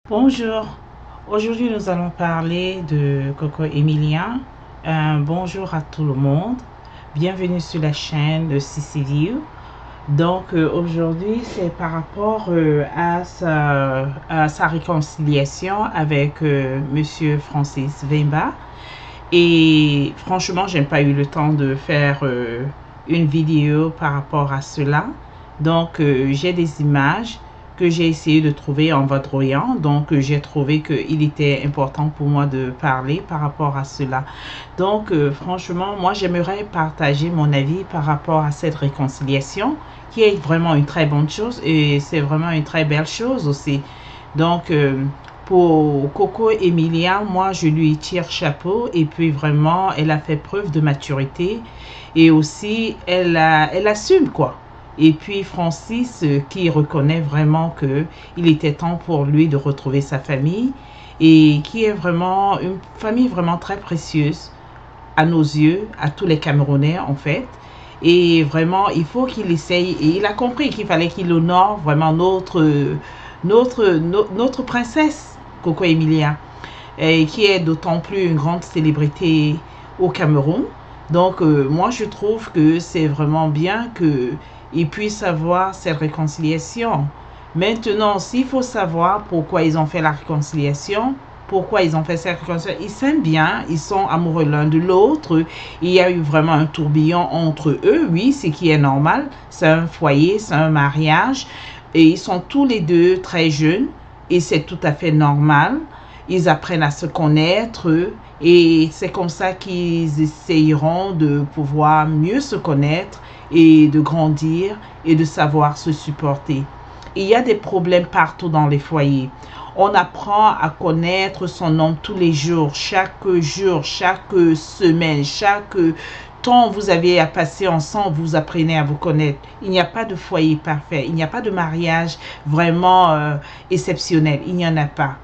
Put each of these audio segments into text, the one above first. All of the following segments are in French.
Bonjour, aujourd'hui nous allons parler de Coco Emilia. Bonjour à tout le monde, bienvenue sur la chaîne de CCView. Donc aujourd'hui c'est par rapport à sa réconciliation avec Monsieur Francis Vemba. Et franchement, j'ai pas eu le temps de faire une vidéo par rapport à cela. Donc, j'ai des images que j'ai essayé de trouver en vadrouillant. Donc, j'ai trouvé qu'il était important pour moi de parler par rapport à cela. Donc, franchement, moi, j'aimerais partager mon avis par rapport à cette réconciliation, qui est vraiment une très bonne chose et c'est vraiment une très belle chose aussi. Donc, pour Coco Emilia, moi, je lui tire chapeau et puis vraiment, elle a fait preuve de maturité et aussi, elle assume quoi. Et puis Francis, qui reconnaît vraiment que il était temps pour lui de retrouver sa famille et qui est vraiment une famille vraiment très précieuse à nos yeux, à tous les Camerounais en fait. Et vraiment, il faut qu'il essaye et il a compris qu'il fallait qu'il honore vraiment notre princesse Coco Emilia, qui est d'autant plus une grande célébrité au Cameroun. Donc, moi, je trouve que c'est vraiment bien qu'ils puissent avoir cette réconciliation. Maintenant, s'il faut savoir pourquoi ils ont fait la réconciliation, pourquoi ils ont fait cette réconciliation, ils s'aiment bien, ils sont amoureux l'un de l'autre. Il y a eu vraiment un tourbillon entre eux, oui, ce qui est normal. C'est un foyer, c'est un mariage. Et ils sont tous les deux très jeunes et c'est tout à fait normal. Ils apprennent à se connaître et c'est comme ça qu'ils essayeront de pouvoir mieux se connaître et de grandir et de savoir se supporter. Il y a des problèmes partout dans les foyers. On apprend à connaître son homme tous les jours, chaque semaine, chaque temps vous avez à passer ensemble, vous apprenez à vous connaître. Il n'y a pas de foyer parfait, il n'y a pas de mariage vraiment exceptionnel, il n'y en a pas.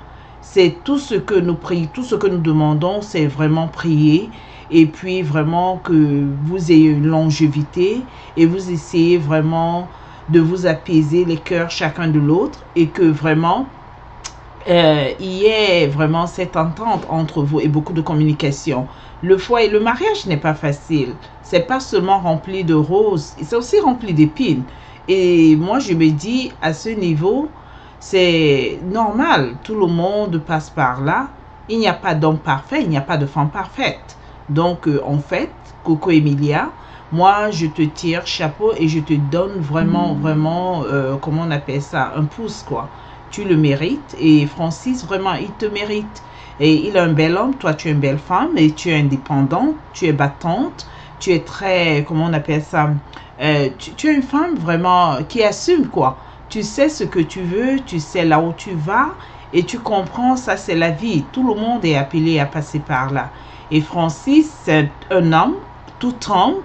C'est tout ce que nous prions, tout ce que nous demandons, c'est vraiment prier et puis vraiment que vous ayez une longévité et vous essayez vraiment de vous apaiser les cœurs chacun de l'autre et que vraiment il y ait vraiment cette entente entre vous et beaucoup de communication. Le foyer, le mariage n'est pas facile. C'est pas seulement rempli de roses, c'est aussi rempli d'épines. Et moi, je me dis, à ce niveau, c'est normal. Tout le monde passe par là. Il n'y a pas d'homme parfait, il n'y a pas de femme parfaite. Donc, en fait, Coco Emilia, moi, je te tire chapeau et je te donne vraiment, comment on appelle ça, un pouce, quoi. Tu le mérites et Francis, vraiment, il te mérite. Et il est un bel homme, toi tu es une belle femme et tu es indépendante, tu es battante, tu es très, comment on appelle ça, tu es une femme vraiment qui assume quoi. Tu sais ce que tu veux, tu sais là où tu vas et tu comprends, ça c'est la vie. Tout le monde est appelé à passer par là. Et Francis, c'est un homme, tout homme,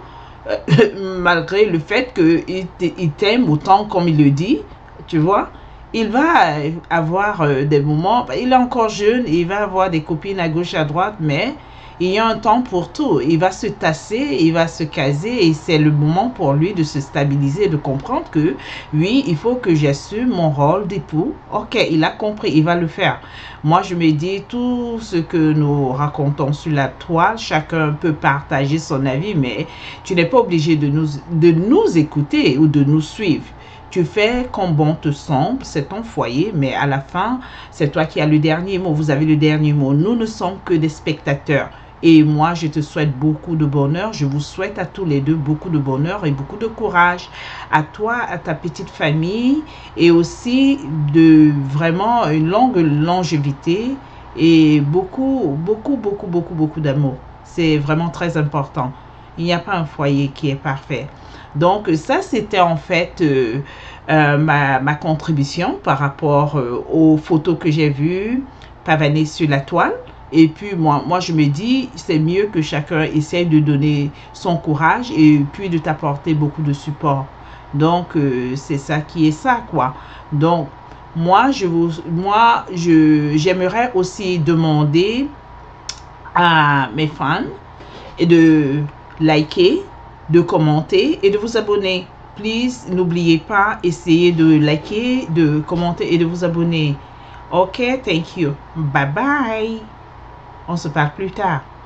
malgré le fait qu'il t'aime autant comme il le dit, tu vois. Il va avoir des moments, il est encore jeune, il va avoir des copines à gauche, à droite, mais il y a un temps pour tout. Il va se tasser, il va se caser et c'est le moment pour lui de se stabiliser, de comprendre que oui, il faut que j'assume mon rôle d'époux. Ok, il a compris, il va le faire. Moi, je me dis, tout ce que nous racontons sur la toile, chacun peut partager son avis, mais tu n'es pas obligé de nous écouter ou de nous suivre. Tu fais comme bon te semble, c'est ton foyer, mais à la fin, c'est toi qui as le dernier mot. Vous avez le dernier mot. Nous ne sommes que des spectateurs. Et moi, je te souhaite beaucoup de bonheur. Je vous souhaite à tous les deux beaucoup de bonheur et beaucoup de courage. À toi, à ta petite famille et aussi de vraiment une longue longévité et beaucoup d'amour. C'est vraiment très important. Il n'y a pas un foyer qui est parfait. Donc, ça, c'était en fait ma contribution par rapport aux photos que j'ai vues pavaner sur la toile. Et puis, moi, je me dis, c'est mieux que chacun essaye de donner son courage et puis de t'apporter beaucoup de support. Donc, c'est ça qui est ça, quoi. Donc, j'aimerais aussi demander à mes fans et de liker, de commenter et de vous abonner. Please, n'oubliez pas, essayez de liker, de commenter et de vous abonner. Ok, thank you. Bye bye. On se parle plus tard.